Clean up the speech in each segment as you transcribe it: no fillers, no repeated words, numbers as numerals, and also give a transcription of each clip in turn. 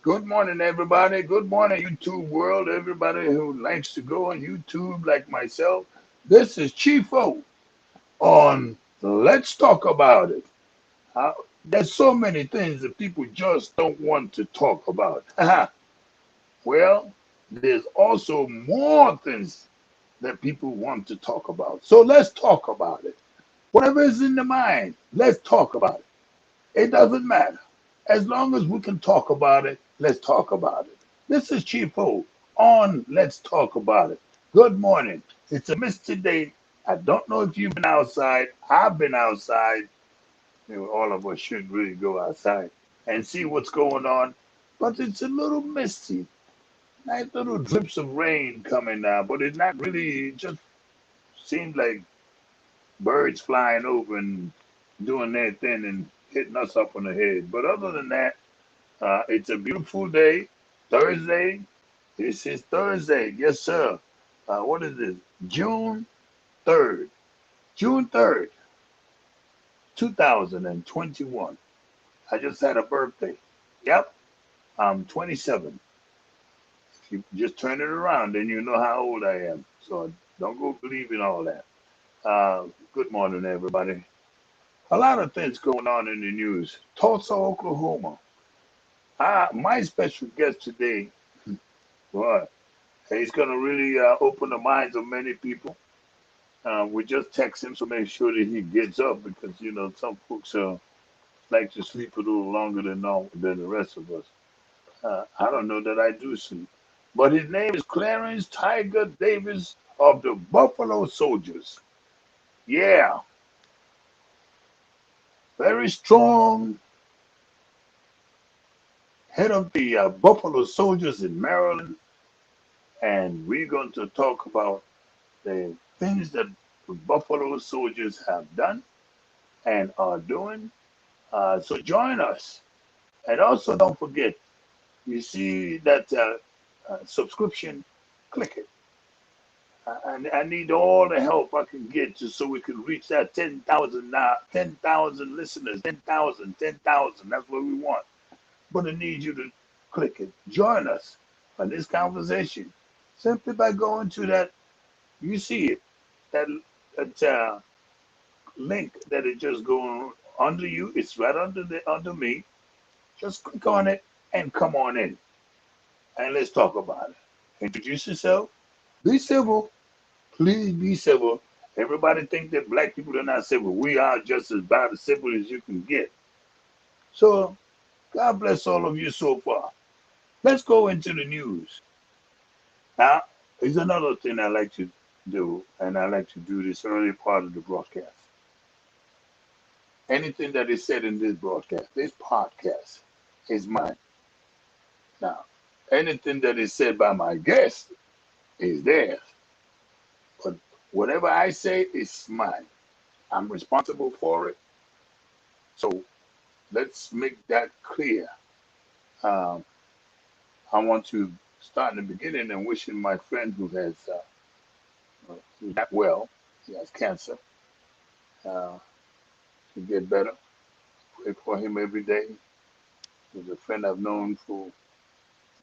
Good morning, everybody. Good morning, YouTube world. Everybody who likes to go on YouTube, like myself. This is Chief O on Let's Talk About It. There's so many things that people just don't want to talk about. Well, there's also more things that people want to talk about. So let's talk about it. Whatever is in the mind, let's talk about it. It doesn't matter. As long as we can talk about it, let's talk about it. This is Chief O on Let's Talk About It. Good morning. It's a misty day. I don't know if you've been outside. I've been outside. All of us should really go outside and see what's going on. But it's a little misty. Nice little drips of rain coming down, but it's not really, it just seems like birds flying over and doing their thing and hitting us up on the head. But other than that, it's a beautiful day. Thursday. This is Thursday. Yes, sir. What is this? June 3rd. June 3rd, 2021. I just had a birthday. Yep. I'm 27. If you just turn it around, then you know how old I am. So don't go believing all that. Good morning, everybody. A lot of things going on in the news. Tulsa, Oklahoma. My special guest today, boy, he's going to really open the minds of many people. We just text him to make sure that he gets up because, some folks like to sleep a little longer than the rest of us. I don't know that I do sleep. But his name is Clarence Tiger Davis of the Buffalo Soldiers. Yeah, very strong head of the Buffalo Soldiers in Maryland. And we're going to talk about the things that the Buffalo Soldiers have done and are doing. So join us. And also don't forget, you see that subscription, click it. I need all the help I can get just so we can reach that 10,000 now, 10,000 listeners, 10,000, 10,000. That's what we want. But I need you to click it. Join us on this conversation simply by going to that. You see it, that, that link that is just going under you. It's right under me. Just click on it and come on in and let's talk about it. Introduce yourself. Be civil. Please be civil. Everybody think that black people are not civil. We are just as bad as civil as you can get. So God bless all of you so far. Let's go into the news. Now, there's another thing I like to do, and I like to do this early part of the broadcast. Anything that is said in this broadcast, this podcast, is mine. Now, anything that is said by my guest is theirs. But whatever I say is mine. I'm responsible for it. So let's make that clear. Um, I want to start in the beginning and wishing my friend who's not well, he has cancer, uh, to get better. Pray for him every day. He's a friend I've known for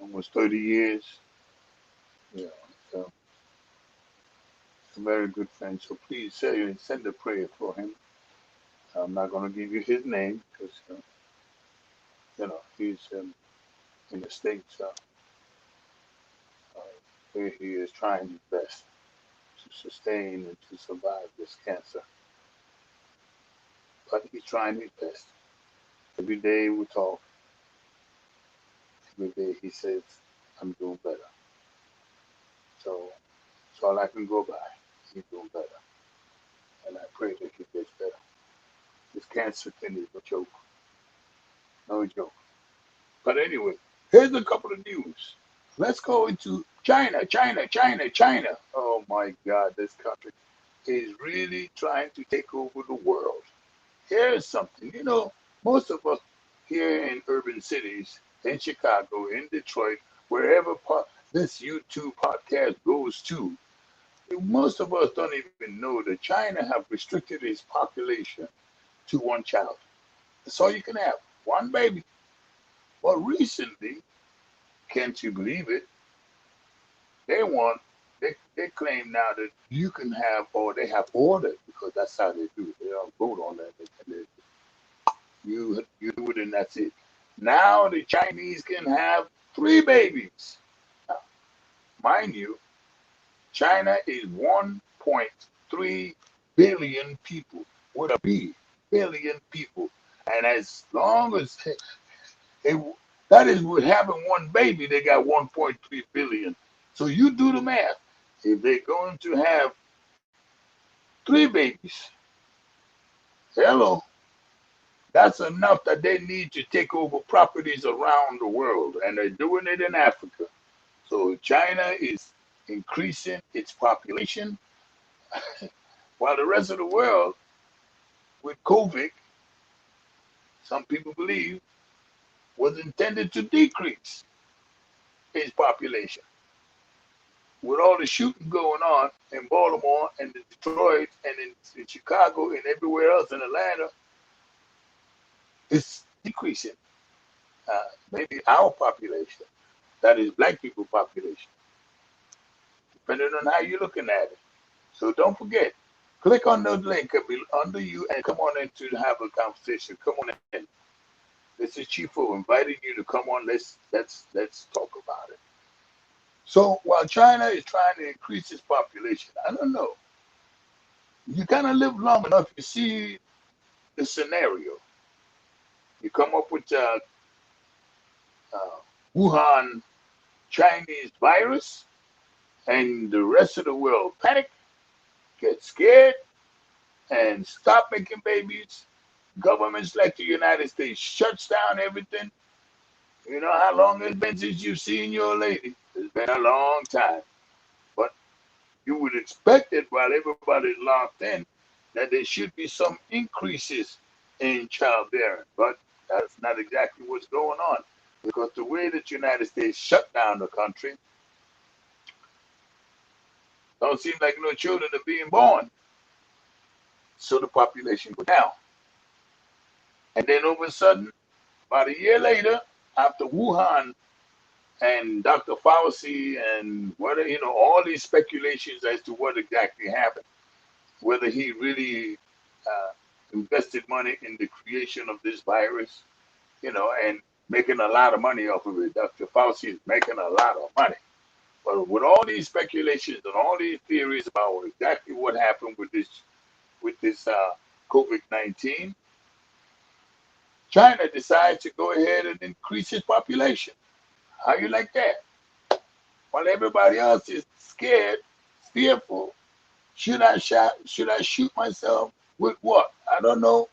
almost 30 years. Yeah, so a very good friend. So please send a prayer for him. I'm not going to give you his name because he's in the states uh, where he is trying his best to sustain and to survive this cancer. But he's trying his best. Every day we talk. Every day he says, "I'm doing better." So that's all I can go by. He's doing better, and I pray that he gets better. This cancer thing is a joke, no joke. But anyway, here's a couple of news. Let's go into China, China, China, China. Oh my God, this country is really trying to take over the world. Here's something, most of us here in urban cities, in Chicago, in Detroit, wherever this YouTube podcast goes to, most of us don't even know that China have restricted its population to one child. That's all you can have, one baby. Well, recently, Can't you believe it? They want, they claim now that you can have, or they have ordered, because that's how they do it. They don't vote on that. You do it and that's it. Now the Chinese can have three babies. Now, mind you, China is 1.3 billion people with a B, billion people. And as long as they, that is with having one baby, they got 1.3 billion. So you do the math. If they're going to have three babies, hello, that's enough that they need to take over properties around the world. And they're doing it in Africa. So China is increasing its population while the rest of the world with COVID, some people believe, was intended to decrease its population. With all the shooting going on in Baltimore and in Detroit and in Chicago and everywhere else in Atlanta, it's decreasing. Maybe our population, that is black people population, depending on how you're looking at it. So don't forget, click on the link under you and come on in to have a conversation. Come on in. This is Chiefo inviting you to come on. Let's talk about it. So while China is trying to increase its population, I don't know. You kind of live long enough, you see the scenario. You come up with Wuhan Chinese virus, and the rest of the world panic, get scared, and stop making babies. Governments like the United States shuts down everything. You know how long it's been since you've seen your lady? It's been a long time. But you would expect it while everybody's locked in that there should be some increases in childbearing. But that's not exactly what's going on. Because the way that the United States shut down the country, don't seem like no children are being born. So the population goes down. And then all of a sudden, about a year later, after Wuhan and Dr. Fauci and all these speculations as to what exactly happened, whether he really invested money in the creation of this virus, and making a lot of money off of it. Dr. Fauci is making a lot of money. But with all these speculations and all these theories about exactly what happened with this COVID-19, China decides to go ahead and increase its population. How you like that? While everybody else is scared, fearful, should I shoot myself with what? I don't know.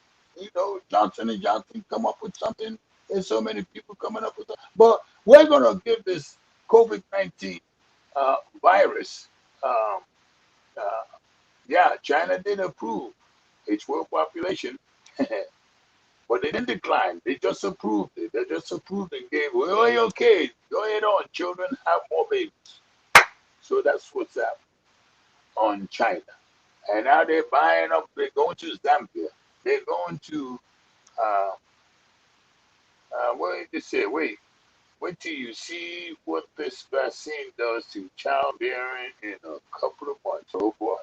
Johnson and Johnson come up with something. There's so many people coming up with something. But we're gonna give this COVID-19 virus. China did approve its world population. But they didn't decline. They just approved it. They just approved and gave, well, okay, go ahead on, children, have more babies. So that's what's happening on China. And now they're buying up, they're going to Zambia. They're going to, what did they say? Wait till you see what this vaccine does to childbearing in a couple of months. Oh boy.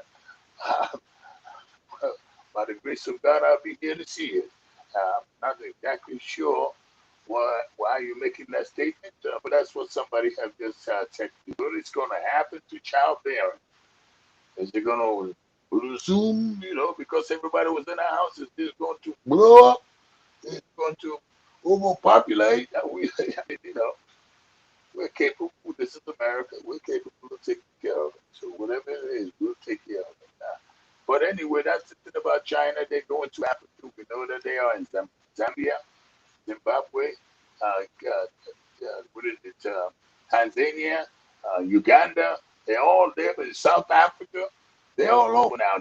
By the grace of God, I'll be here to see it. Not exactly sure why you're making that statement, but that's what somebody have just texted me. What is going to happen to childbearing? Is it going to resume, because everybody was in our houses, it's going to blow up, it's going to overpopulate? We're capable. This is America. We're capable of taking care of it. So whatever it is, we'll take care of it. But anyway, that's the thing about China. They're going to Africa. We know that they are in Zambia, Zimbabwe, what is it, Tanzania, Uganda. They're all there. But in South Africa, they're all over now.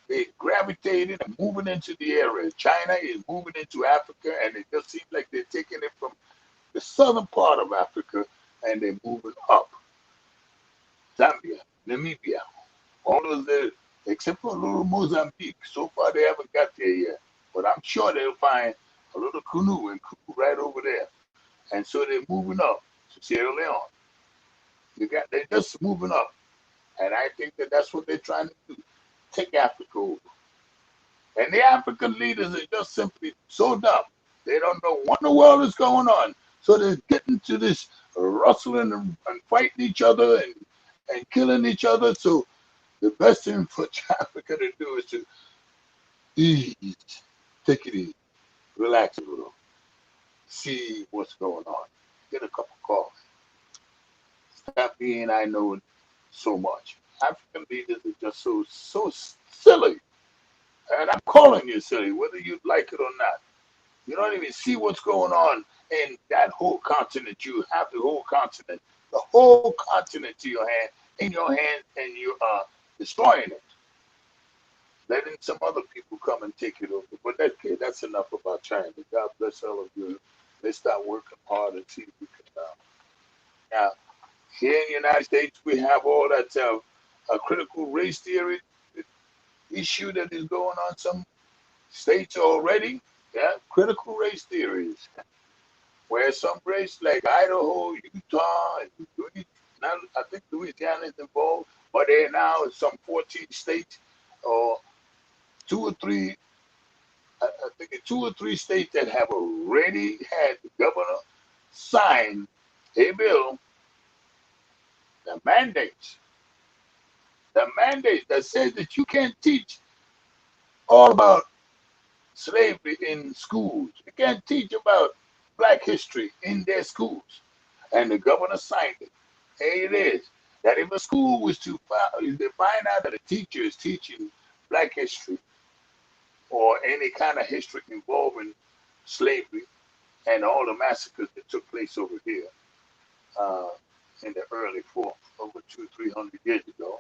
They gravitated and moving into the area. China is moving into Africa, and it just seems like they're taking it from the southern part of Africa, and they're moving up. Zambia, Namibia, all those there, except for a little Mozambique. So far, they haven't got there yet. But I'm sure they'll find a little canoe right over there. And so they're moving up. to Sierra Leone. They're just moving up. And I think that that's what they're trying to do. Take Africa over. And the African leaders are just simply so dumb. They don't know what in the world is going on. So they're getting to this rustling and fighting each other and killing each other. So the best thing for Africa to do is to ease, take it easy, relax a little, see what's going on, get a cup of coffee. Stop being I know so much. African leaders are just so silly. And I'm calling you silly, whether you like it or not. You don't even see what's going on in that whole continent. You have the whole continent, to your hand, in your hand, and you are destroying it. Letting some other people come and take it over. But that's enough about China. God bless all of you. Let's start working hard and see if we can. Now, here in the United States, we have all that critical race theory issue that is going on some states already. Yeah, critical race theories, where some race like Idaho, Utah, and now I think Louisiana is involved, but there now is some 14 states or two or three. I think it's 2 or 3 states that have already had the governor sign a bill that mandates that says that you can't teach all about slavery in schools. You can't teach about black history in their schools. And the governor signed it. There it is. That if a school was to find out that a teacher is teaching black history or any kind of history involving slavery and all the massacres that took place over here in the early over 200-300 years ago,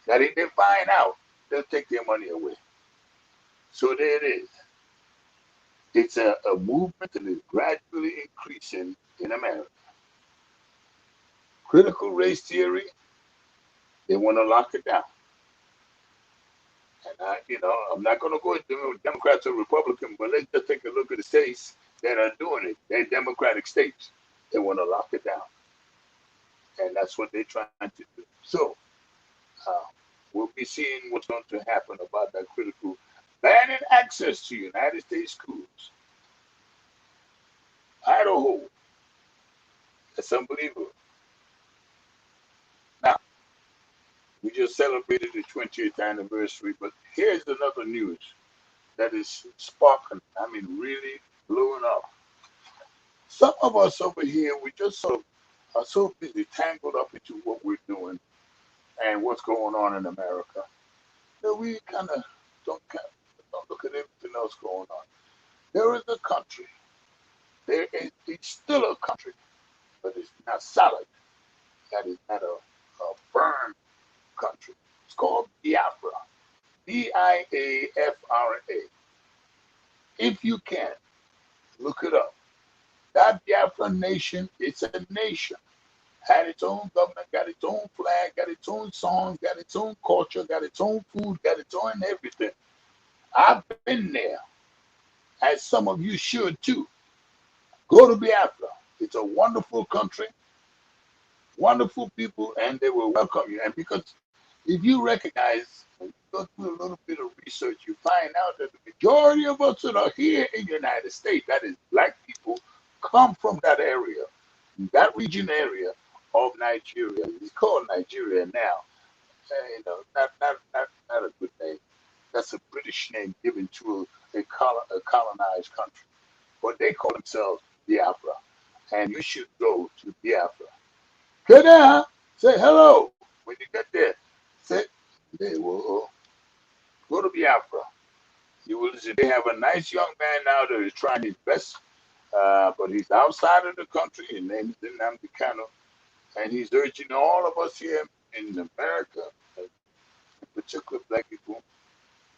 that if they find out, they'll take their money away. So there it is. It's a movement that is gradually increasing in America. Critical race theory, they want to lock it down. And I'm not going to go into Democrats or Republicans, but let's just take a look at the states that are doing it. They're Democratic states. They want to lock it down. And that's what they're trying to do. So we'll be seeing what's going to happen about that critical banning access to United States schools. Idaho. That's unbelievable. Now, we just celebrated the 20th anniversary, but here's another news that is sparking, really blowing up. Some of us over here, we just sort of are so busy, tangled up into what we're doing and what's going on in America, that we kind of don't look at everything else going on. There is a country. It's still a country, but it's not solid. That is not a firm country. It's called Biafra. Biafra. If you can, look it up. That Biafra nation, it's a nation. Had its own government, got its own flag, got its own songs, got its own culture, got its own food, got its own everything. I've been there, as some of you should too. Go to Biafra. It's a wonderful country, wonderful people, and they will welcome you. And because if you recognize, when you go through a little bit of research, you find out that the majority of us that are here in the United States, that is black people, come from that area, that region area of Nigeria. It's called Nigeria now. Not a good name. That's a British name given to a colonized country. But they call themselves Biafra. And you should go to Biafra. Get there, say hello. When you get there, say, they will go to Biafra. You will see they have a nice young man now that is trying his best, but he's outside of the country. His name is Nnamdi Kanu, and he's urging all of us here in America, in particular black people,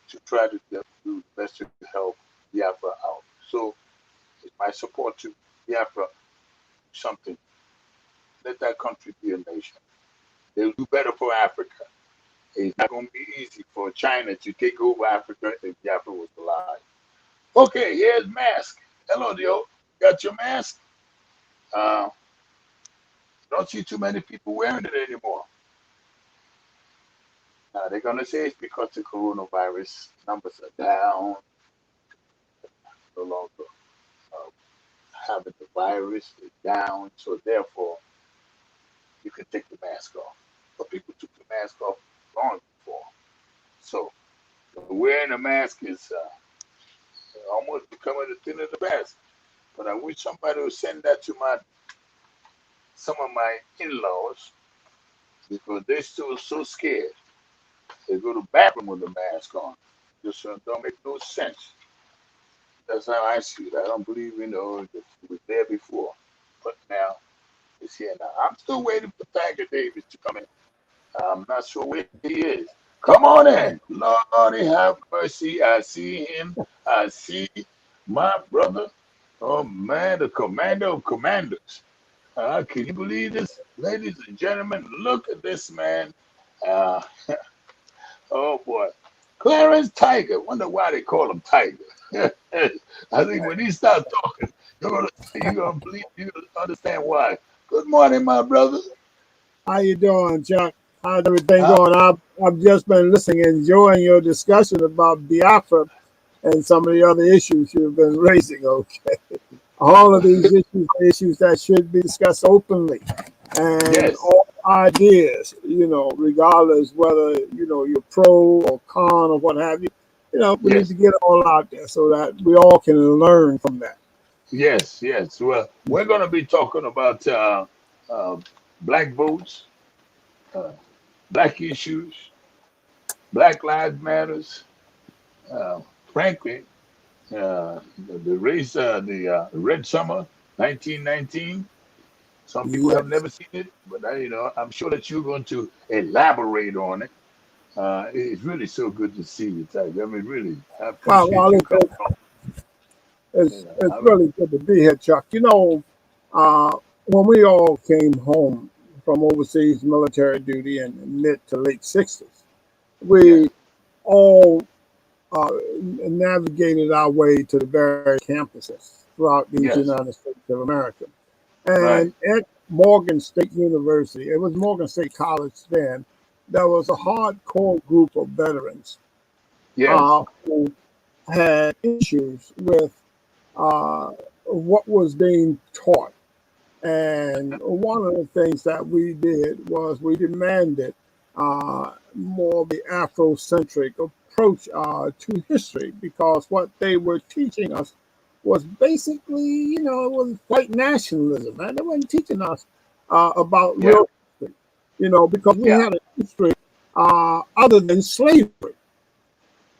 to try to do the best to help Biafra out. So it's my support to Biafra something. Let that country be a nation. They'll do better for Africa. It's not going to be easy for China to take over Africa if Biafra was alive. Okay, here's mask. Hello, Dio. Got your mask? don't see too many people wearing it anymore. Now they're gonna say it's because the coronavirus numbers are down, no longer uh, having the virus is down, so therefore you can take the mask off. But people took the mask off long before. So wearing a mask is almost becoming a thing of the past. But I wish somebody would send that to some of my in-laws because they're still so scared. They go to the bathroom with a mask on. Just don't make no sense. That's how I see it. I don't believe, it was there before. But now it's here now. I'm still waiting for Tiger Davis to come in. I'm not sure where he is. Come on in. Lord, have mercy. I see him. I see my brother. Oh, man, the commander of commanders. Can you believe this? Ladies and gentlemen, look at this man. Uh, oh, boy. Clarence Tiger. Wonder why they call him Tiger. I think when he starts talking, you're gonna believe, you're gonna understand why. Good morning, my brother. How you doing, Chuck? How's everything Uh, going? I've just been listening, enjoying your discussion about Biafra and some of the other issues you've been raising. Okay, all of these issues are issues that should be discussed openly, and yes, all ideas, regardless whether you're pro or con or what have you. We need to yes, get it all out there so that we all can learn from that. yes, yes. Well, we're gonna be talking about uh, black votes, uh, black issues, Black Lives Matters. Uh, Frankly, the race, the Red Summer, 1919. Some people have Yes. never seen it, but I'm sure that you're going to elaborate on it. It's really so good to see you, Tiger. I mean, really, I appreciate Well, you coming on. it's really good to be here, Chuck. When we all came home from overseas military duty in the mid to late 60s, Yes, we all navigated our way to the various campuses throughout these yes, United States of America. right, And at Morgan State University, it was Morgan State College then, there was a hardcore group of veterans yes, who had issues with uh, what was being taught. And one of the things that we did was we demanded more of the Afrocentric approach to history because what they were teaching us was basically, it was white nationalism, man. They weren't teaching us about yeah, real history, because we yeah, had a history other than slavery,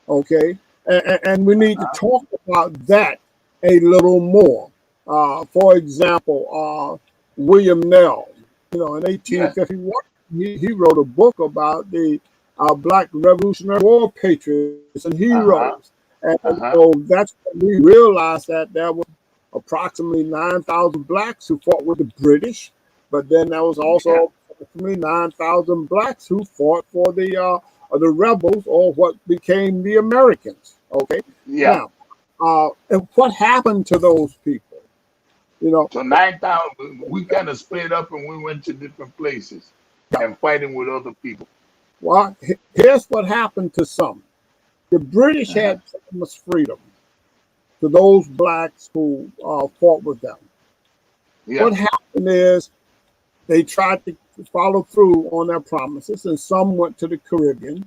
okay? And we need to talk about that a little more. For example, William Nell, in yeah, 1851, he wrote a book about the Black Revolutionary War patriots and heroes. uh-huh, And uh-huh, so that's when we realized that there were approximately 9,000 blacks who fought with the British, but then there was yeah, also approximately 9,000 blacks who fought for the rebels or what became the Americans. Okay, yeah. now, and what happened to those people? You know, So 9,000, we kind of split up and we went to different places yeah. and fighting with other people. Well, here's what happened to some. The British Uh-huh. had promised freedom to those blacks who fought with them. Yeah, What happened is they tried to follow through on their promises, and some went to the Caribbean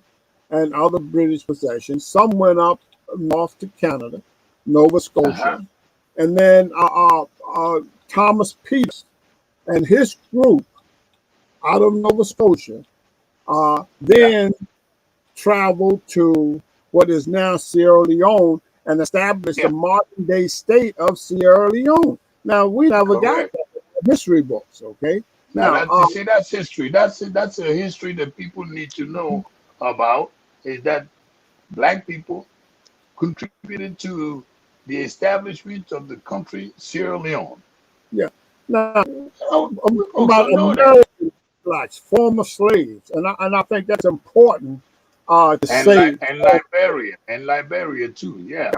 and other British possessions. Some went up north to Canada, Nova uh-huh, Scotia, and then Thomas Peters and his group out of Nova Scotia yeah, then traveled to what is now Sierra Leone and established the yeah, modern day state of Sierra Leone. Now, we never got correct. that in the history books, okay? Now Now, that you see, that's history. That's a history that people need to know about. Is that black people contributed to the establishment of the country Sierra Leone. yeah. Now, I'm talking Folks about don't know that. American blacks, former slaves, and I think that's important to And say. Liberia too. Yeah.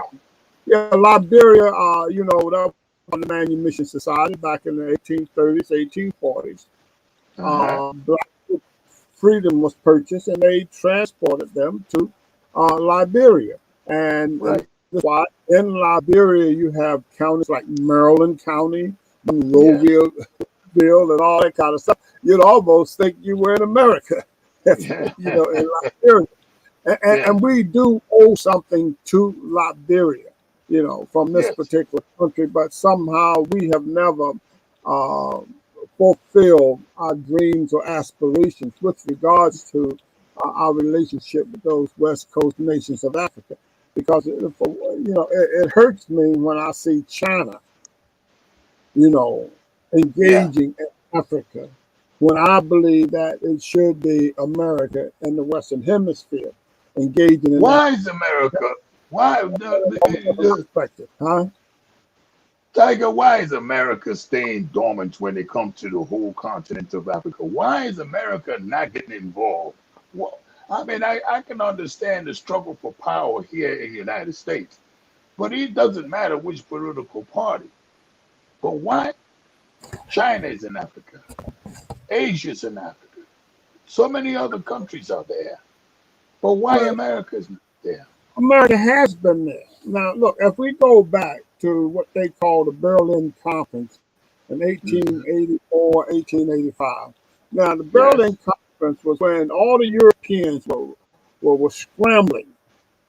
Yeah, Liberia, that was the Manumission Society back in the 1830s, 1840s. Uh-huh. black freedom was purchased, and they transported them to Liberia. And Right. that's why in Liberia you have counties like Maryland County, Yes. Monroeville, and all that kind of stuff. You'd almost think you were in America, Yeah. in Liberia. Yes. And we do owe something to Liberia, from this Yes. particular country, but somehow we have never uh, fulfilled our dreams or aspirations with regards to our relationship with those West Coast nations of Africa. Because, it hurts me when I see China, you know, Yeah. engaging in Africa when I believe that it should be America and the Western Hemisphere engaging in that Why is America? Why the perspective, huh? Tiger? Why is America staying dormant when it comes to the whole continent of Africa? Why is America not getting involved? Well, I mean, I can understand the struggle for power here in the United States, but it doesn't matter which political party. But why China is in Africa, Asia's in Africa, so many other countries are there. But why Well, America is not there? America has been there. Now, look, if we go back to what they call the Berlin Conference in Hmm. 1884, 1885. Now, the Berlin Yes. Conference was when all the Europeans were scrambling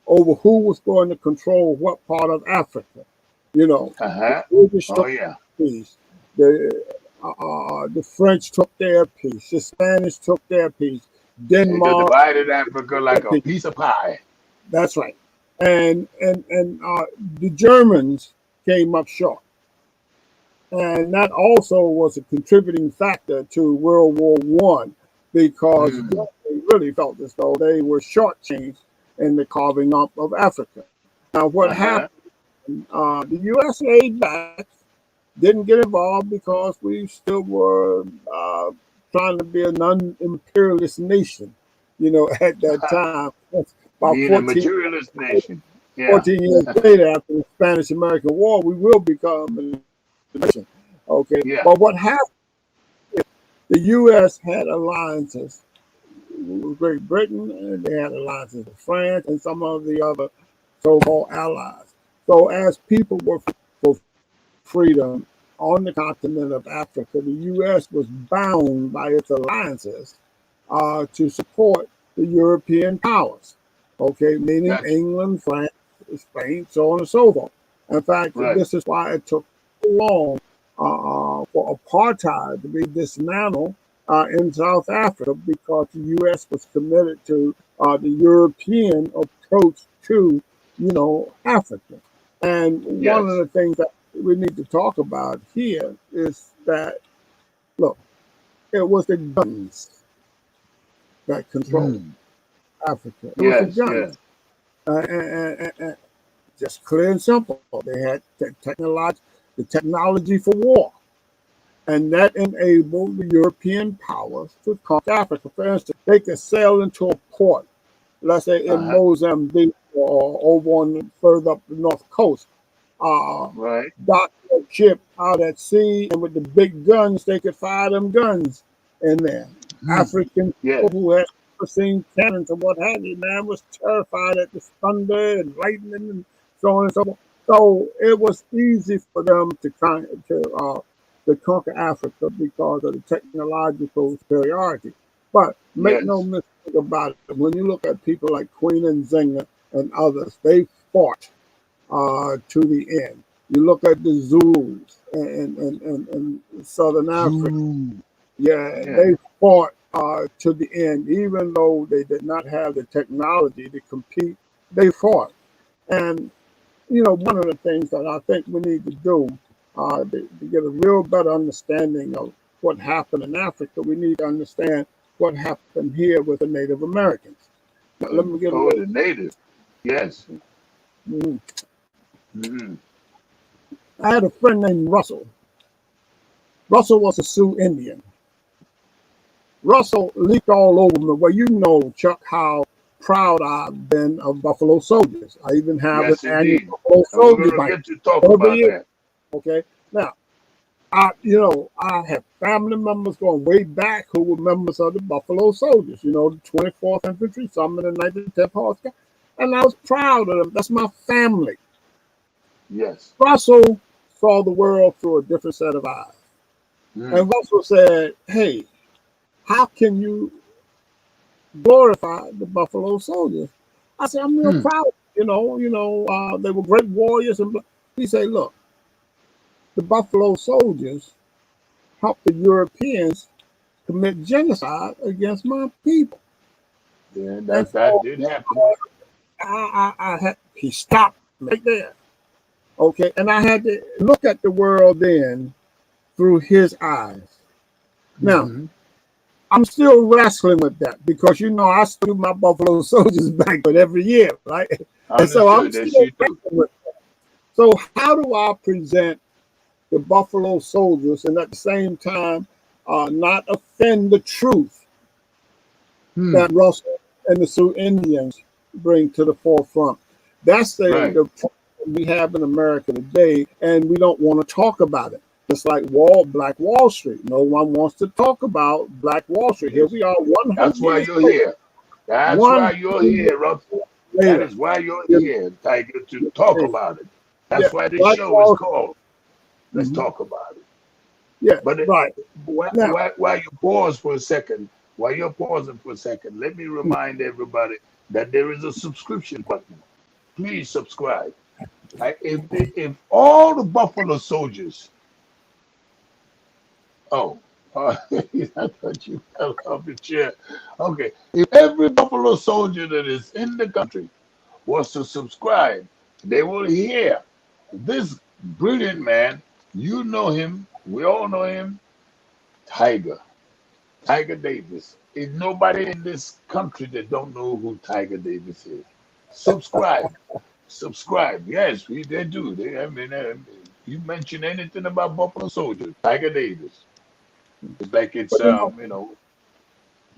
over who was going to control what part of Africa. You know, the Uh-huh. British Oh took yeah. their piece, the French took their piece, the Spanish took their piece, They just Denmark divided Africa their like a piece. piece of pie. That's right. And the Germans came up short, and that also was a contributing factor to World War I because Mm. they really felt as though they were shortchanged in the carving up of Africa. Now, what Uh-huh. happened? The U.S. laid back, didn't get involved because we still were trying to be a non-imperialist nation, at that time. About Being a materialist nation. Yeah. 14 years later, after the Spanish-American War, we will become a nation. Okay, Yeah. but what happened? The U.S. had alliances with Great Britain, and they had alliances with France and some of the other so-called allies. So as people were for freedom on the continent of Africa, the U.S. was bound by its alliances to support the European powers. Okay, meaning Gotcha. England, France, Spain, so on and so forth. In fact, Right. this is why it took so long for apartheid to be dismantled in South Africa because the U.S. was committed to the European approach to, Africa. And one of Yes. the things that we need to talk about here is that, look, it was the guns that controlled Mm. Africa. It was the Yes. guns. Yes. And just clear and simple. They had the technology for war. And that enabled the European powers to conquer Africa. For instance, they could sail into a port, let's say in Uh-huh. Mozambique or over on further up the north coast, uh, Right. dock a ship out at sea, and with the big guns, they could fire them guns in there. Mm. African people Yes. who had never seen cannons and what have you, man, was terrified at the thunder and lightning and so on and so forth. So it was easy for them to conquer Africa because of the technological superiority. But make no Yes. mistake about it, when you look at people like Queen and Zenga and others, they fought to the end. You look at the Zulus in Southern Africa. Zulu. Yeah, Yeah. they fought to the end, even though they did not have the technology to compete. They fought, and one of the things that I think we need to do to get a real better understanding of what happened in Africa, we need to understand what happened here with the Native Americans. Now, let me give a Oh, little. the native. Yes. Mhm. Mm-hmm. I had a friend named Russell. Russell was a Sioux Indian. Russell leaped all over me. Well, Chuck, how proud I've been of Buffalo Soldiers. I even have an Yes, annual indeed. Buffalo And we're Soldier gonna bank get to talk every about year. that. Okay. Now, I have family members going way back who were members of the Buffalo Soldiers, the 24th Infantry, some in the 1910th Horse Guard, and I was proud of them. That's my family. Yes. Russell saw the world through a different set of eyes. Mm. And Russell said, hey, how can you glorify the Buffalo Soldiers? I said, I'm real Mm. proud. They were great warriors. And he said, look, the Buffalo Soldiers helped the Europeans commit genocide against my people. Yeah, And that so did happen. he stopped right there. Okay. And I had to look at the world then through his eyes. Now, Mm-hmm. I'm still wrestling with that because I still do my Buffalo Soldiers banquet every year, right? And so I'm Understood. Yes, still you do. wrestling with that. So how do I present the Buffalo Soldiers and at the same time not offend the truth Mm. that Russell and the Sioux Indians bring to the forefront? That's Right. the problem we have in America today, and we don't want to talk about it. It's like Black Wall Street. No one wants to talk about Black Wall Street. Here Yes. we are, 100 That's why years you're later. here. That's why 100 you're years here, Ruff. That later. is why you're You here, Tiger, to know, talk hey, about it. yeah, That's why this Black show is Wall called Street. Let's Talk About It. Yeah, But right. Now, while you pause for a second, while you're pausing for a second, let me remind everybody that there is a subscription button. Please subscribe. If all the Buffalo Soldiers, oh, I thought you fell off the chair. Okay, if every Buffalo Soldier that is in the country was to subscribe, they will hear this brilliant man. You know him. We all know him. Tiger. Tiger Davis. There's nobody in this country that don't know who Tiger Davis is. Subscribe. Subscribe. Yes, they do. You mention anything about Buffalo Soldier, Tiger Davis. It's like it's but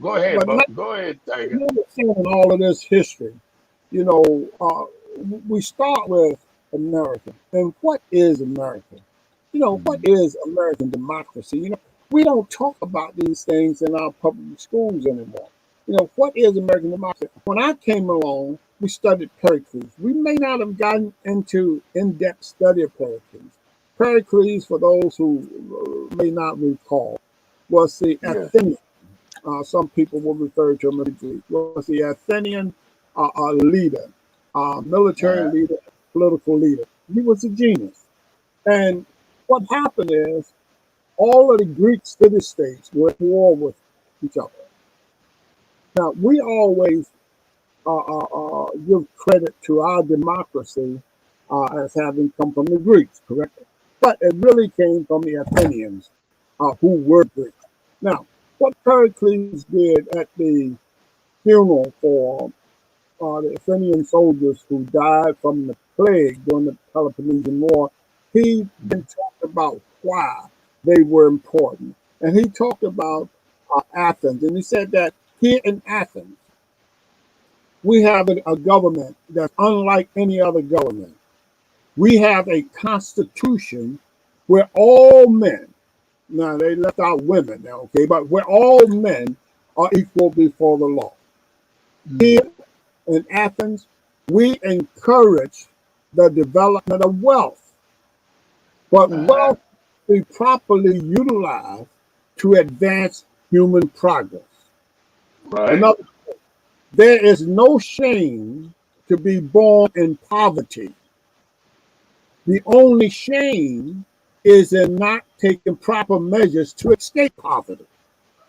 Go ahead, but but go ahead, Tiger. understanding all of this history, you know, uh, we start with America. And what is America? What Mhm. is American democracy? We don't talk about these things in our public schools anymore. What is American democracy? When I came along, we studied Pericles. We may not have gotten into in-depth study of Pericles. Pericles, for those who may not recall, was the Yeah. Athenian. Some people will refer to him as Greek. Was the Athenian leader, military Uh-huh. leader, political leader. He was a genius. And what happened is all of the Greek city states were at war with each other. Now, we always give credit to our democracy as having come from the Greeks, correct? But it really came from the Athenians, who were Greeks. Now, what Pericles did at the funeral for the Athenian soldiers who died from the plague during the Peloponnesian War, he then talked about why they were important. And he talked about Athens. And he said that here in Athens, we have a government that's unlike any other government. We have a constitution where all men, now they left out women now, okay, but where all men are equal before the law. Mm. Here in Athens, we encourage the development of wealth, but Uh-huh. wealth be properly utilized to advance human progress. In Right. other words, there is no shame to be born in poverty. The only shame is in not taking proper measures to escape poverty.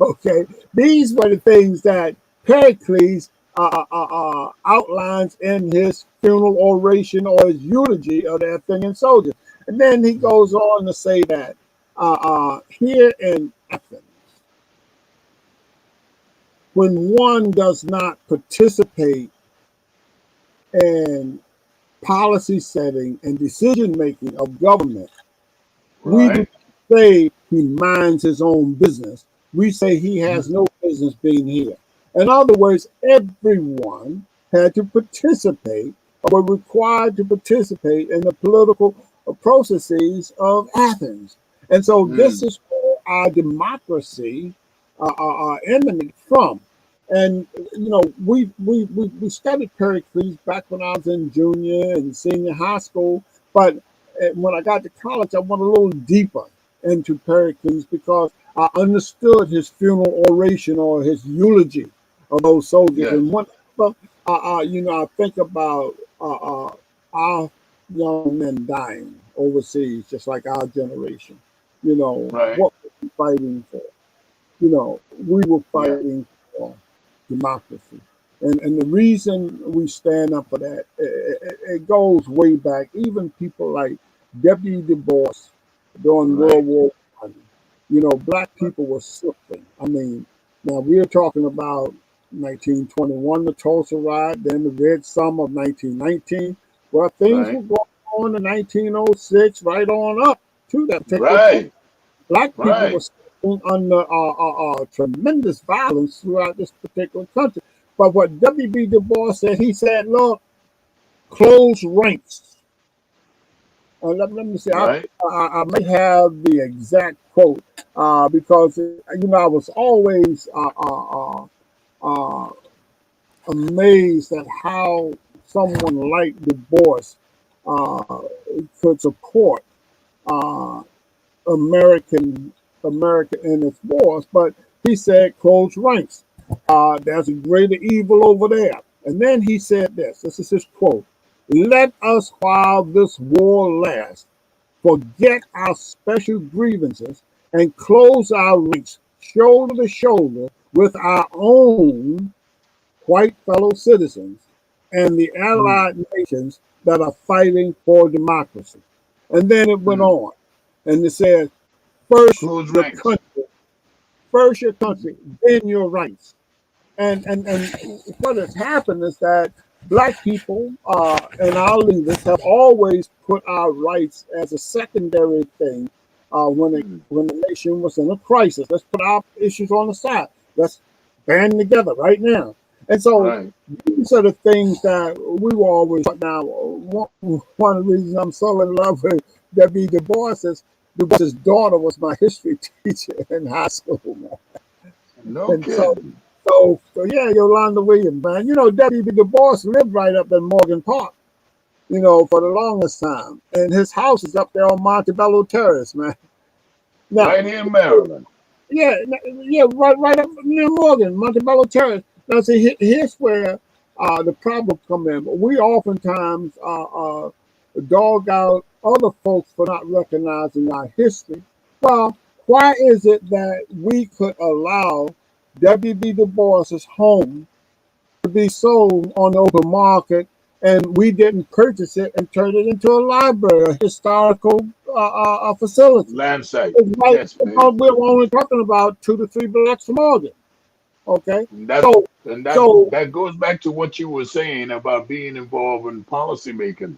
Okay, these were the things that Pericles outlines in his funeral oration or his eulogy of the Athenian soldiers. And then he goes on to say that here in Athens, when one does not participate in policy setting and decision making of government, we do Right. not say he minds his own business. We say he has Mhm. no business being here. In other words, everyone had to participate or were required to participate in the political processes of Athens. And so this Mm. is where our democracy emanated from. And we studied Pericles back when I was in junior and senior high school, but when I got to college, I went a little deeper into Pericles because I understood his funeral oration or his eulogy of those soldiers. Yes. And whenever I think about our young men dying overseas, just like our generation, Right. what were we fighting for? We were Yeah. fighting for democracy. And the reason we stand up for that, it goes way back. Even people like W. Du Bois during World Right. War One, black people were suffering. I mean, now we're talking about 1921, the Tulsa riot, then the Red Summer of 1919. Well, things were Right. going on in 1906, right on up to that particular point. Right. Black people were Right. suffering under tremendous violence throughout this particular country. But what W.B. Du Bois said, he said, look, close ranks. Let me see, Right. I may have the exact quote because, I was always amazed at how someone like Du Bois uh, could support uh, American America in its wars, but he said close ranks. There's a greater evil over there. And then he said this. This is his quote. Let us, while this war lasts, forget our special grievances and close our ranks shoulder to shoulder with our own white fellow citizens and the Mm. allied nations that are fighting for democracy. And then it went Mm. on. And it said, first Close the ranks. country, first your Mm. country, then your rights. And what has happened is that black people and our leaders have always put our rights as a secondary thing Mm. when the nation was in a crisis. Let's put our issues on the side. Let's band together right now. And so Right. these are the things that we were always taught. Now, one of the reasons I'm so in love with W. Du Bois is Du Bois's daughter was my history teacher in high school, man. No And so kidding. so yeah, Yolanda Williams, man. W.B. Du Bois lived right up in Morgan Park, for the longest time. And his house is up there on Montebello Terrace, man. Now, Right here in Maryland. yeah, yeah, right up near Morgan, Montebello Terrace. Now, see, here's where the problem come in. We oftentimes dog out other folks for not recognizing our history. Well, why is it that we could allow W.B. Du Bois's home to be sold on the open market, and we didn't purchase it and turn it into a library, a historical facility? Land site. It's right Yes, because man. we're only talking about 2 to 3 blocks from Morgan. Okay, And that so and that so that goes back to what you were saying about being involved in policy making.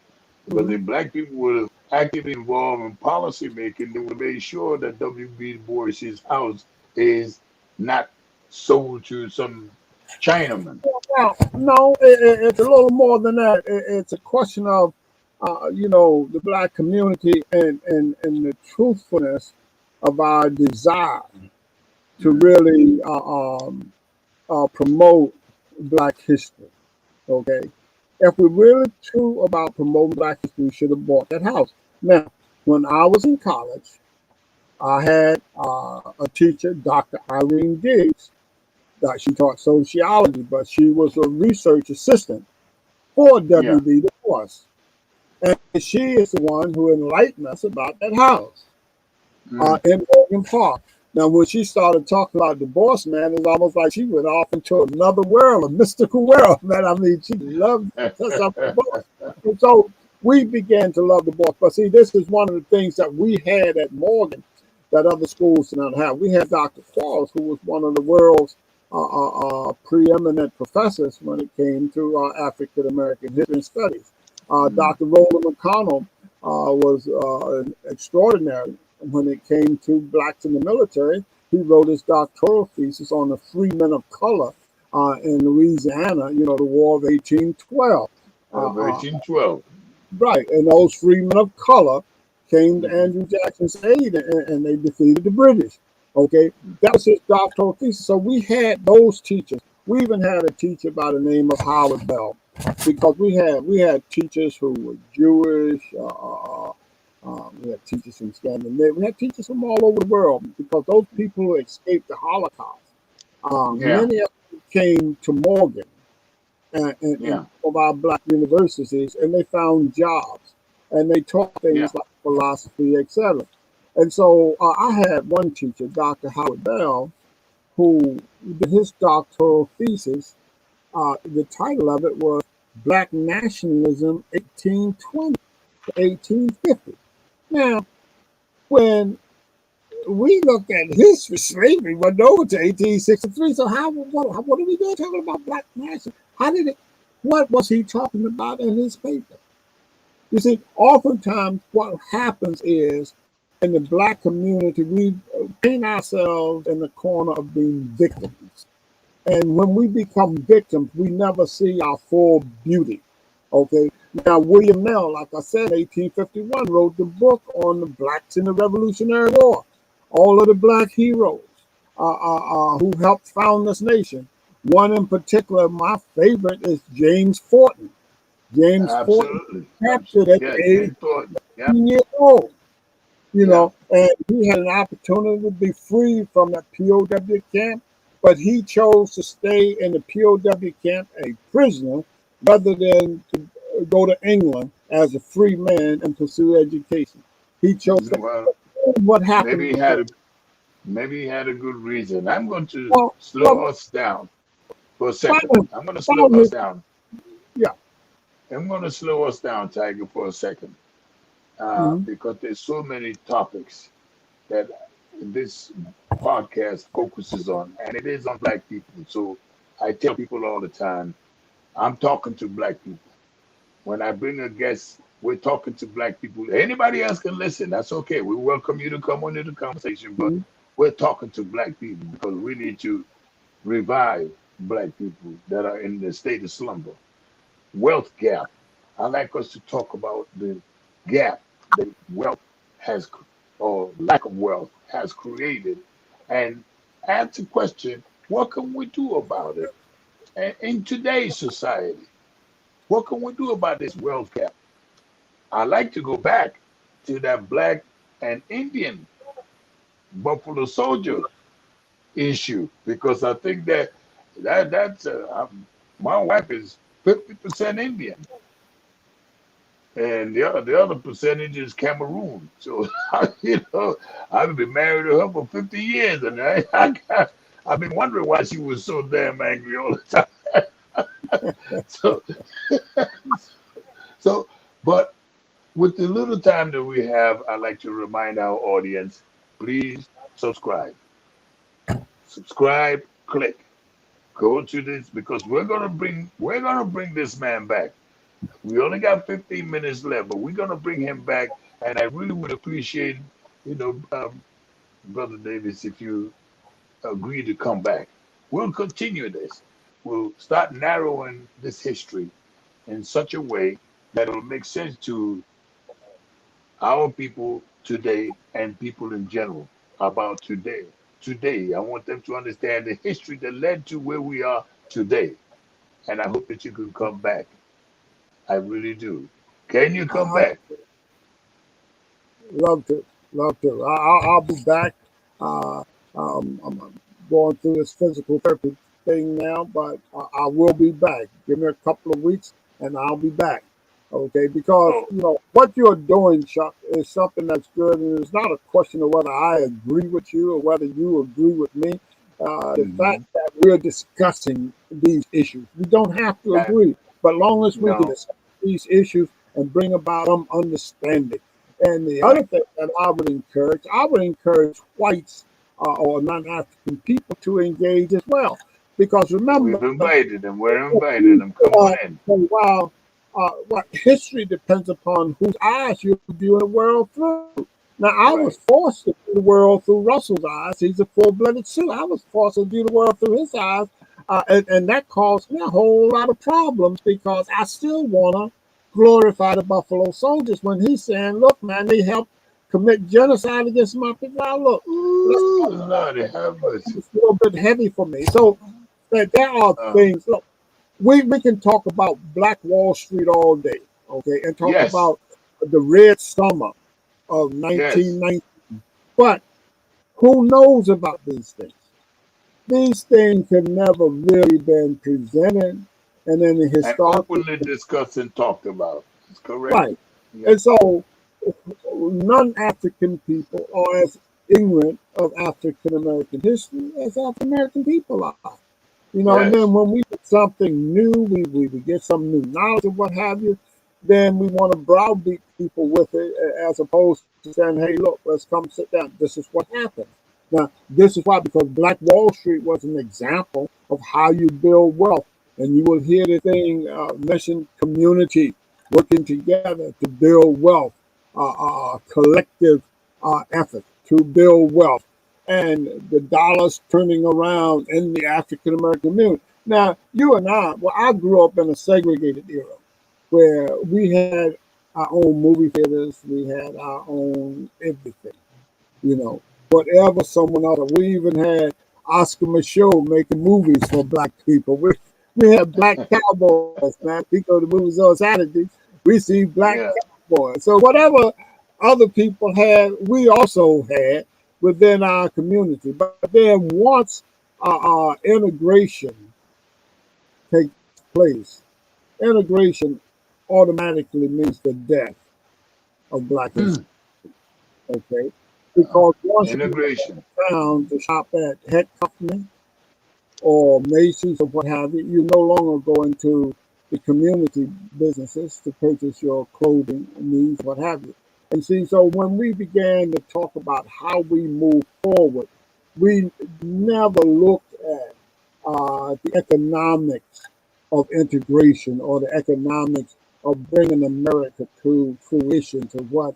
Because mhm. if black people were actively involved in policy making, they would have made sure that W.B. Du Bois's house is not sold to some Chinaman. Now, no, it's a little more than that. It's a question of the black community and the truthfulness of our desire to Mm. really promote Black history. Okay, if we're really true about promoting Black history, we should have bought that house. Now, when I was in college, I had a teacher, Dr. Irene Diggs. She taught sociology, but she was a research assistant for Yeah. W.B. Du Bois. And she is the one who enlightened us about that house Mm. in Morgan Park. Now, when she started talking about Du Bois, man, it's almost like she went off into another world, a mystical world, man. I mean, she loved us up Du Bois. And so we began to love Du Bois. But see, this is one of the things that we had at Morgan that other schools did not have. We had Dr. Quarles, who was one of the world's preeminent professors when it came to African American history and studies. Mm. Dr. Roland McConnell was extraordinary when it came to blacks in the military. He wrote his doctoral thesis on the free men of color in Louisiana, the War of 1812. Uh, Of uh, 1812. right, and those free men of color came to Mm-hmm. Andrew Jackson's aid, and they defeated the British. Okay, that was his doctoral thesis. So we had those teachers. We even had a teacher by the name of Howard Bell, because we had teachers who were Jewish. We had teachers from Scandinavia. We had teachers from all over the world, because those people who escaped the Holocaust, Yeah, many of them came to Morgan and yeah, some of our black universities, and they found jobs, and they taught yeah. things like philosophy, etc. And so I had one teacher, Dr. Howard Bell, who did his doctoral thesis. The title of it was Black Nationalism 1820 to 1850. Now, when we look at history, slavery went over to 1863. So what are we doing talking about black nationalism? How did it? What was he talking about in his paper? You see, oftentimes what happens is in the black community, we paint ourselves in the corner of being victims. And when we become victims, we never see our full beauty. Okay. Now, William Nell, like I said, 1851, wrote the book on the blacks in the Revolutionary War. All of the black heroes who helped found this nation. One in particular, my favorite, is James Forten. James Forten Absolutely, captured absolutely. at Yeah, the age James Thornton. of Yeah, 18 years old, yeah. and he had an opportunity to be free from that POW camp, but he chose to stay in the POW camp a prisoner rather than to go to England as a free man and pursue education. He chose that. Well, What maybe happened he with had him? a maybe he had a good reason. I'm going to Well, slow us down for a second. found, I'm going to slow found us his, down. yeah. I'm going to slow us down, Tiger, for a second, Mhm. because there's so many topics that this podcast focuses on, and it is on black people. So I tell people all the time, I'm talking to black people. When I bring a guest, we're talking to black people. Anybody else can listen. That's okay. We welcome you to come on into the conversation, but Mhm. we're talking to black people because we need to revive black people that are in the state of slumber. Wealth gap. I like us to talk about the gap that wealth has, or lack of wealth has created, and ask the question, what can we do about it? And in today's society, what can we do about this wealth gap? I like to go back to that black and Indian Buffalo Soldier issue because I think that's my wife is 50% Indian, and the other percentage is Cameroon. So I've been married to her for 50 years, and I've been wondering why she was so damn angry all the time. So so, but with the little time that we have, I'd like to remind our audience, please subscribe. Subscribe, click. Go to this because we're gonna bring this man back. We only got 15 minutes left, but we're gonna bring him back. And I really would appreciate, you know, Brother Davis, if you agree to come back. We'll continue this. We'll start narrowing this history in such a way that it'll make sense to our people today and people in general about today. Today, I want them to understand the history that led to where we are today. And I hope that you can come back. I really do. Can you come I back? love to, love to. I'll be back. Uh, I'm going through this physical therapy thing now, but I will be back. Give me a couple of weeks, and I'll be back. Okay, because Oh, what you're doing, Chuck, is something that's good, and it's not a question of whether I agree with you or whether you agree with me. The fact hmm that we're discussing these issues, we don't have to that agree, but long as we can no, discuss these issues and bring about some understanding. And the other right. thing that I would encourage whites or non-African people to engage as well, because remember, We've invited them. We're inviting them. Come on in. while what history depends upon whose eyes you're viewing the world through. Now, I was Right. forced to view the world through Russell's eyes. He's a full-blooded Sioux. I was forced to view the world through his eyes, and that caused me a whole lot of problems because I still want to glorify the Buffalo Soldiers when he's saying, "Look, man, they helped commit genocide against my people. Now, look, let's Ooh, talk about Lord have mercy. it's a little bit heavy for me. So that there are Uh, things. Look, we can talk about Black Wall Street all day, okay, and talk yes, about the Red Summer of yes, 1919. But who knows about these things? These things have never really been presented and in the and historical openly discussed and talked about. That's correct. right. Yeah. And so non-African people are as ignorant of African American history as African American people are. You know, and then Yes. when we get something new, we get some new knowledge or what have you, then we want to browbeat people with it as opposed to saying, hey, look, let's come sit down. This is what happened. Now, this is why, because Black Wall Street was an example of how you build wealth. And you will hear the thing mentioned community working together to build wealth, collective effort to build wealth and the dollars turning around in the African American community. Now, you and I grew up in a segregated era where we had our own movie theaters, we had our own everything, you know, whatever someone else. We even had Oscar Michaud making movies for black people. We had black cowboys, man. We go to movies on Saturdays, we see black Yeah. cowboys. So whatever other people had, we also had within our community. But then once integration takes place, integration automatically means the death of black history. Mm. Okay, because once you Integration. found to shop at Head Company or Macy's or what have you, you no longer go into the community businesses to purchase your clothing needs, what have you. And see, so when we began to talk about how we move forward, we never looked at the economics of integration or the economics of bringing America to fruition to what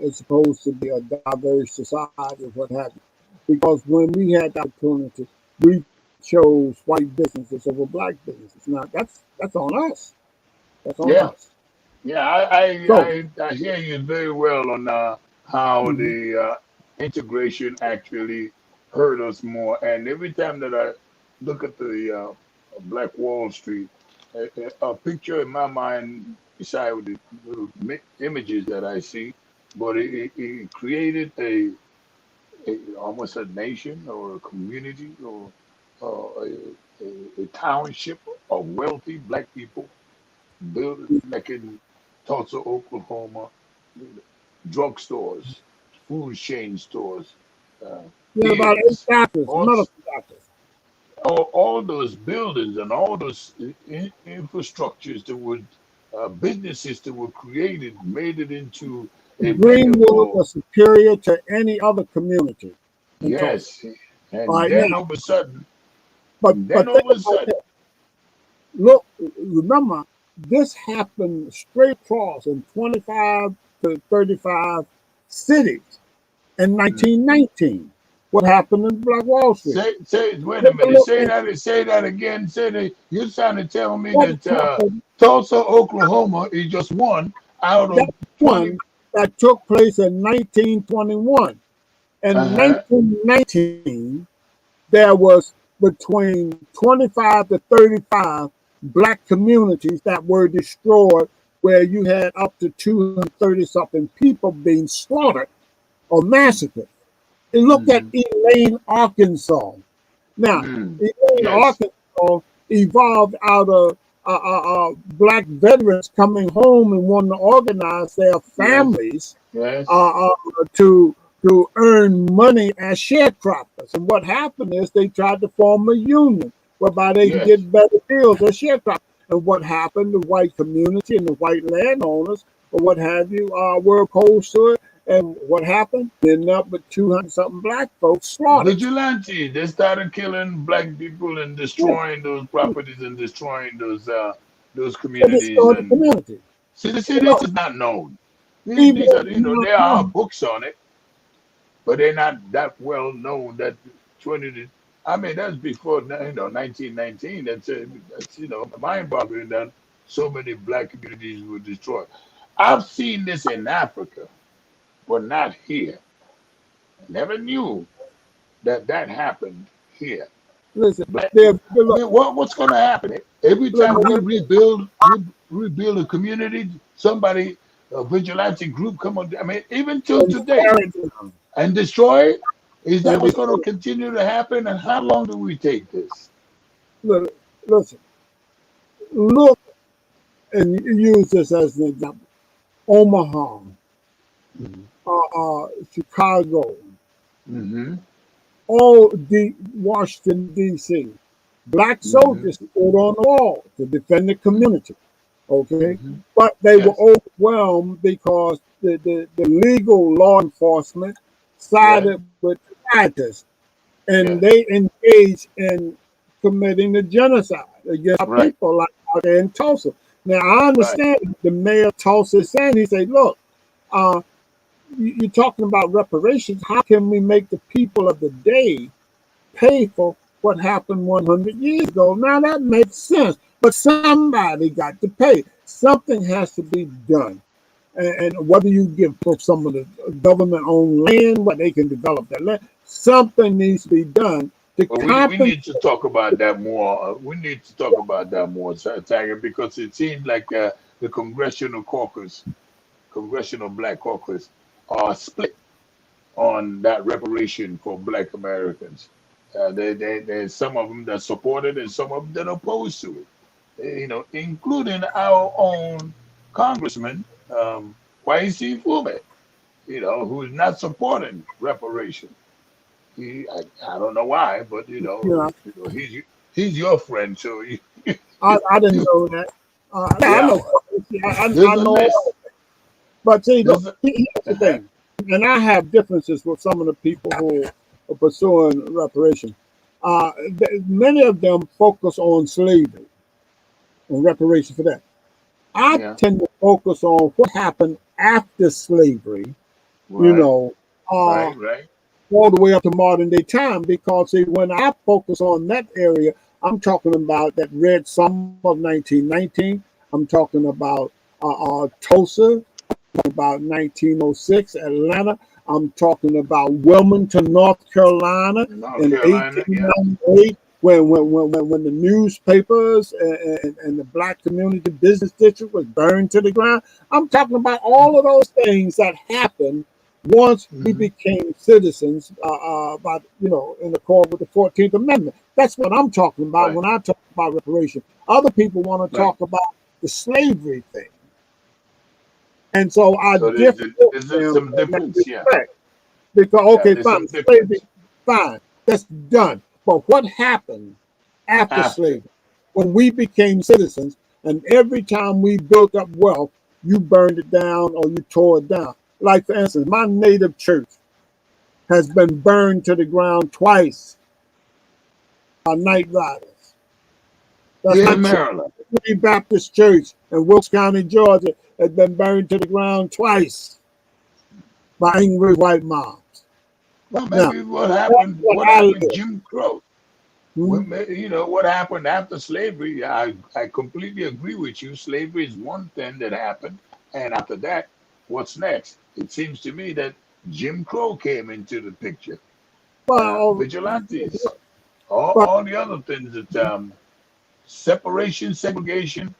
is supposed to be a diverse society, what have you. Because when we had the opportunity, we chose white businesses over black businesses. Now that's on us. That's on Yeah. us. Yeah. I, So, I, I, I hear you very well on how mhm, the integration actually hurt us more. And every time that I look at the Black Wall Street, a picture in my mind, beside with the little images that I see, but it created almost a nation or a community or a township of wealthy black people built like in Tulsa, Oklahoma, drugstores, food chain stores, uh, yeah, about eight theaters, doctors, all, medical doctors. all those buildings and all those infrastructures that would businesses that were created made it into a Greenwood vehicle. was superior to any other community in Tulsa. Yes, All and right, then now, all of a sudden, but and then but all think of a about sudden, this. Look, remember, this happened straight across in 25 to 35 cities in mm, 1919. What happened in Black Wall Street? say, wait a Take a minute, look at say that again. Say that you're trying to tell me what that happened. Tulsa, Oklahoma is just one out That of 20. one that took place in 1921. Uh In huh. 1919, there was between 25 to 35 black communities that were destroyed, where you had up to 230 something people being slaughtered or massacred. And look at Mm-hmm. Elaine, Arkansas. Now, Mm. Elaine, Yes. Arkansas evolved out of black veterans coming home and wanting to organize their Yes. families Yes. uh, to earn money as sharecroppers. And what happened is they tried to form a union whereby they can Yes. get better deals as sharecroppers. And what happened? The white community and the white landowners or what have you were opposed to it. And what happened? Ended up with 200 something black folks slaughtered. Vigilante. They started killing black people and Yeah, destroying those properties and destroying those they communities. destroyed the And community. see, You this know, is not known. even These are, there are now, books on it, but they're not that well known that 20 I mean that's before 1919. That's mind boggling that so many black communities were destroyed. I've seen this in Africa. but not here. Never knew that that happened here. Listen, But I look, mean, what's going to happen? Every look, time we rebuild a community, somebody, a vigilante group come on. I mean, even till and today, tear it down. and destroy it. Is that And what's going to destroy it. continue to happen? And how long do we take this? Look, listen, look, and use this as an example. Omaha, Hmm. Chicago, Hmm. all Washington D.C. Black Hmm. soldiers stood on the wall to defend the community. Okay, Hmm. but they were Yes. overwhelmed because the legal law enforcement Yes. sided with the rioters, and Yes. they engaged in committing the genocide against our Right. people, like out there in Tulsa. Now I Right. understand the mayor of Tulsa is saying, he said, "Look, uh, you're talking about reparations. How can we make the people of the day pay for what happened 100 years ago?" Now that makes sense, but somebody got to pay. Something has to be done. And whether you give for some of the government-owned land where they can develop that land, something needs to be done to Well, we compensate. need to talk about that more. We need to talk about that more, Tiger, because it seems like the Congressional Black Caucus, are split on that reparation for Black Americans. There's some of them that support it and some of them that are opposed to it. Including our own Congressman, Kwesi Fume, who's not supporting reparation. I don't know why, but You know, he's your friend, so I didn't you know that. Yeah, I yeah. know. There's I a know. list. But see, look, There's a here's the uh-huh. thing, and I have differences with some of the people who are pursuing reparation. Many of them focus on slavery and reparation for that. I Yeah. tend to focus on what happened after slavery, you Right. know, uh, Right. Right. all the way up to modern day time. Because see, when I focus on that area, I'm talking about that red summer of 1919. I'm talking about Tulsa, about 1906, Atlanta. I'm talking about Wilmington, North Carolina North in Carolina. Yeah. 1898, when the newspapers and the black community business district was burned to the ground. I'm talking about all of those things that happened once we Hmm. became citizens, in accord with the 14th Amendment. That's what I'm talking about Right. when I talk about reparation. Other people want to Right. talk about the slavery thing. And so I So differ with there's them some in that difference. Yeah. respect. Because, Yeah. okay, There's fine, some slavery, difference fine, that's done. But what happened after after. slavery, when we became citizens, and every time we built up wealth, you burned it down or you tore it down? Like, for instance, my native church has been burned to the ground twice by night riders. That's Here my in church. Maryland. Baptist Church in Wilkes County, Georgia, has been burned to the ground twice by angry white mobs. Well, Now, maybe what that's happened? what What I happened? live. Jim Crow. Hmm? What happened after slavery. I completely agree with you. Slavery is one thing that happened, and after that, what's next? It seems to me that Jim Crow came into the picture. Well, Vigilantes, but all the other things that separation, segregation,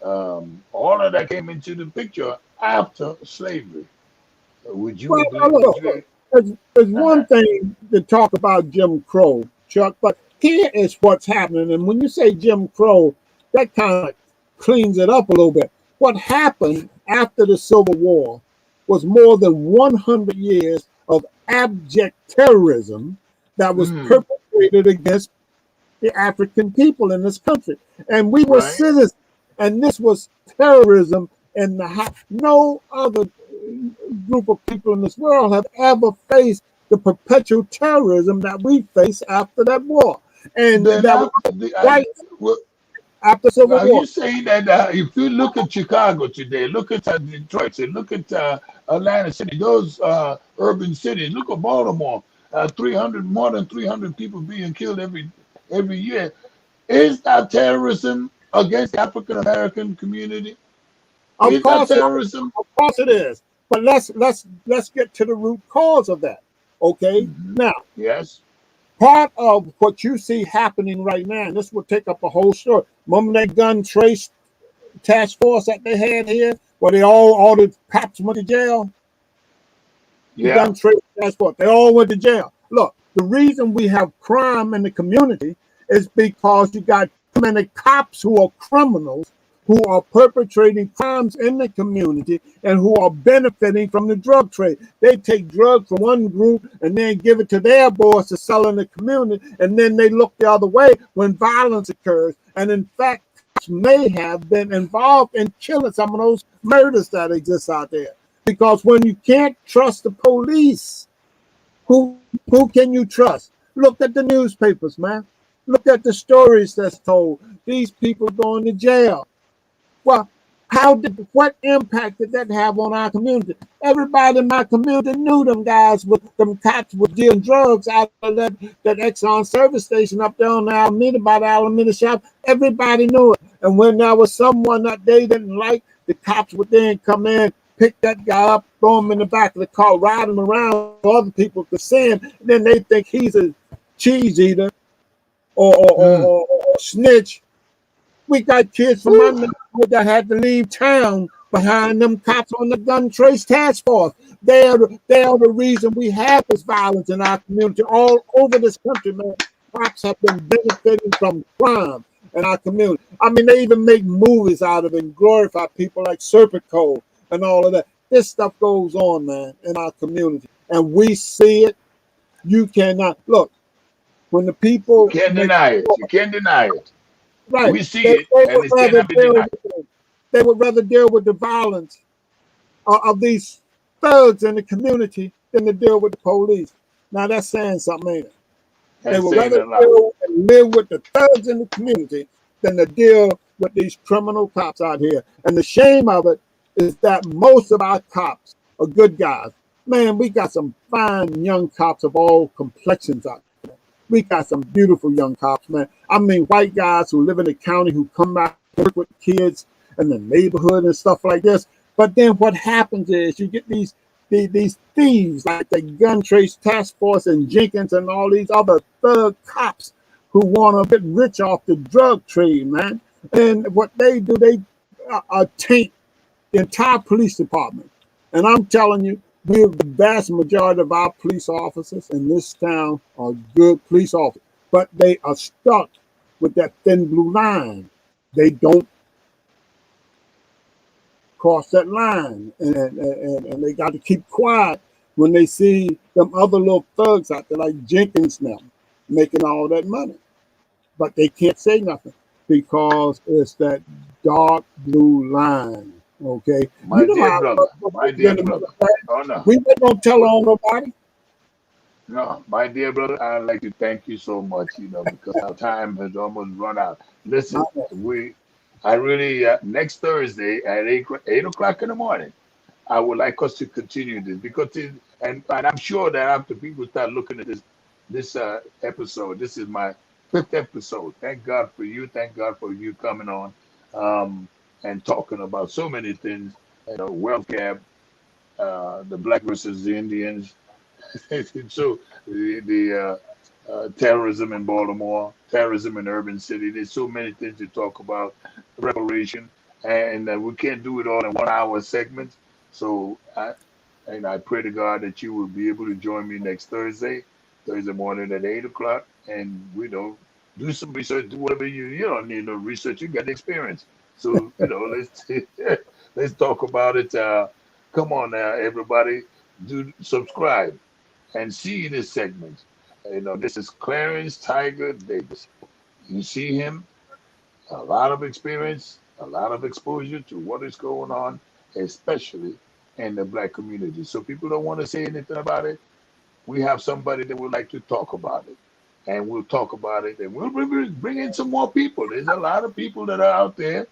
all of that came into the picture after slavery. Would you well, agree? Would look, you? it's one Uh-huh. thing to talk about Jim Crow, Chuck, but here is what's happening. And when you say Jim Crow, that kind of cleans it up a little bit. What happened after the Civil War was more than 100 years of abject terrorism that was Mm, perpetrated against the African people in this country. And we were right. citizens, and this was terrorism. And no other group of people in this world have ever faced the perpetual terrorism that we faced after that war. And Then that was after right after Civil are War. you saying that if you look at Chicago today, look at Detroit, and look at Atlanta City, those urban cities, look at Baltimore, 300 more than 300 people being killed every year. Is that terrorism against the African American community? Of Is that course, terrorism? of course it is. But let's get to the root cause of that. Okay. Hmm. Now, Yes. part of what you see happening right now, and this will take up a whole story. Remember that gun trace task force that they had here, where they all the cops went to jail? The Yeah. gun trace task force, they all went to jail. Look, the reason we have crime in the community is because you got too many cops who are criminals, who are perpetrating crimes in the community and who are benefiting from the drug trade. They take drugs from one group and then give it to their boys to sell in the community, and then they look the other way when violence occurs. And in fact, cops may have been involved in killing some of those murders that exist out there. Because when you can't trust the police, who can you trust? Look at the newspapers, man. Look at the stories that's told. These people going to jail. Well, what impact did that have on our community? Everybody in my community knew them guys with them cops was dealing drugs out of that Exxon service station up there on the Alameda by the Alameda shop. Everybody knew it. And when there was someone that they didn't like, the cops would then come in, pick that guy up, throw him in the back of the car, ride him around so other people could see him. And then they think he's a cheese eater Mm. or snitch. We got kids from my Whew. neighborhood that had to leave town behind them cops on the gun trace task force. They are the reason we have this violence in our community all over this country, man. Cops have been benefiting from crime in our community. I mean, they even make movies out of it and glorify people like Serpico and all of that. This stuff goes on, man, in our community. And we see it. You cannot look when the You people can't make deny it. You can't deny it. right. We see They, it, they and would it rather cannot be deal denied. with they would rather deal with the violence of these thugs in the community than to deal with the police. Now that's saying something, ain't it? They And would saying rather a lot. deal and live with the thugs in the community than to deal with these criminal cops out here. And the shame of it is that most of our cops are good guys. Man, we got some fine young cops of all complexions out there. We got some beautiful young cops, man. I mean, white guys who live in the county who come back and work with kids in the neighborhood and stuff like this. But then what happens is you get these thieves like the gun trace task force and Jenkins and all these other thug cops who want to get rich off the drug trade, man. And what they do, they taint the entire police department. And I'm telling you, the vast majority of our police officers in this town are good police officers, but they are stuck with that thin blue line. They don't cross that line, and they got to keep quiet when they see them other little thugs out there like Jenkins now making all that money. But they can't say nothing because it's that dark blue line. Okay, My you know dear how brother, my dear gentlemen brother. Oh no. we don't tell What? on nobody. No, my dear brother, I'd like to thank you so much, because our time has almost run out. Listen, I really, next Thursday at 8 o'clock in the morning, I would like us to continue this because, and I'm sure that after people start looking at this episode, this is my fifth episode. Thank God for you. Thank God for you coming on, um, and talking about so many things. Wealth gap, the black versus the Indians, so the terrorism in Baltimore, terrorism in urban city. There's so many things to talk about, reparation, and we can't do it all in 1 hour segments. So I pray to God that you will be able to join me next Thursday morning at 8 o'clock, and we do some research, do whatever you don't need no research. You got the experience, so let's let's talk about it. Come on now, everybody, do subscribe and see this segment. This is Clarence Tiger Davis. You see him, a lot of experience, a lot of exposure to what is going on, especially in the black community. So people don't want to say anything about it. We have somebody that would like to talk about it. And we'll talk about it, and we'll bring in some more people. There's a lot of people that are out there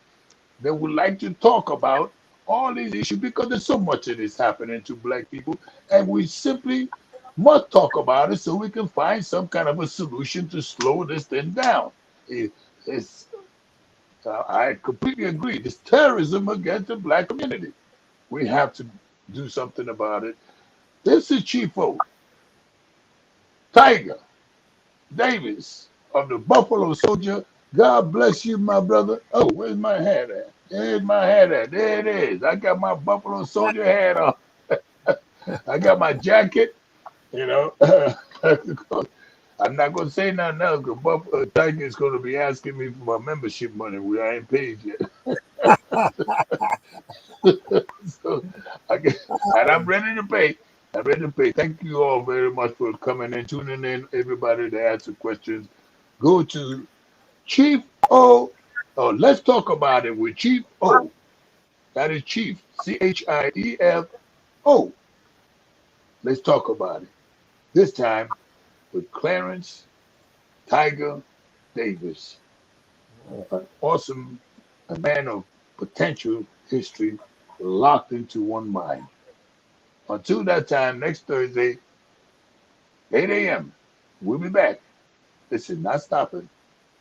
that would like to talk about all these issues because there's so much of this happening to black people, and we simply must talk about it so we can find some kind of a solution to slow this thing down. It, it's, I completely agree. It's terrorism against the black community. We have to. do something about it. This is Chief O, Tiger Davis of the Buffalo Soldier. God bless you, my brother. Oh, where's my hat at? There's my hat at. There it is. I got my Buffalo Soldier hat on. I got my jacket, you know. I'm not going to say nothing else because Tiger is going to be asking me for my membership money. I ain't paid yet. So, and I'm ready to pay. I'm ready to pay. Thank you all very much for coming and tuning in, everybody, to answer questions. Go to Chief O. Oh, let's talk about it with Chief O. That is Chief, Chiefo. Let's talk about it. This time with Clarence Tiger Davis, an awesome, a man of potential history locked into one mind. Until that time, next Thursday, 8 a.m., we'll be back. This is not stopping.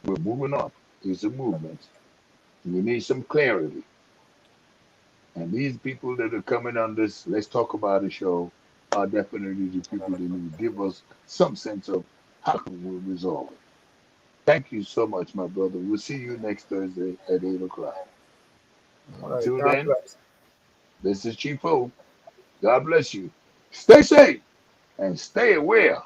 We're moving on. It's a movement. We need some clarity. And these people that are coming on this Let's Talk About It show are definitely the people that will give us some sense of how can we resolve it. Thank you so much, my brother. We'll see you next Thursday at 8 o'clock. All right. Until God then, bless. this is Chief O. God bless you. Stay safe and stay aware.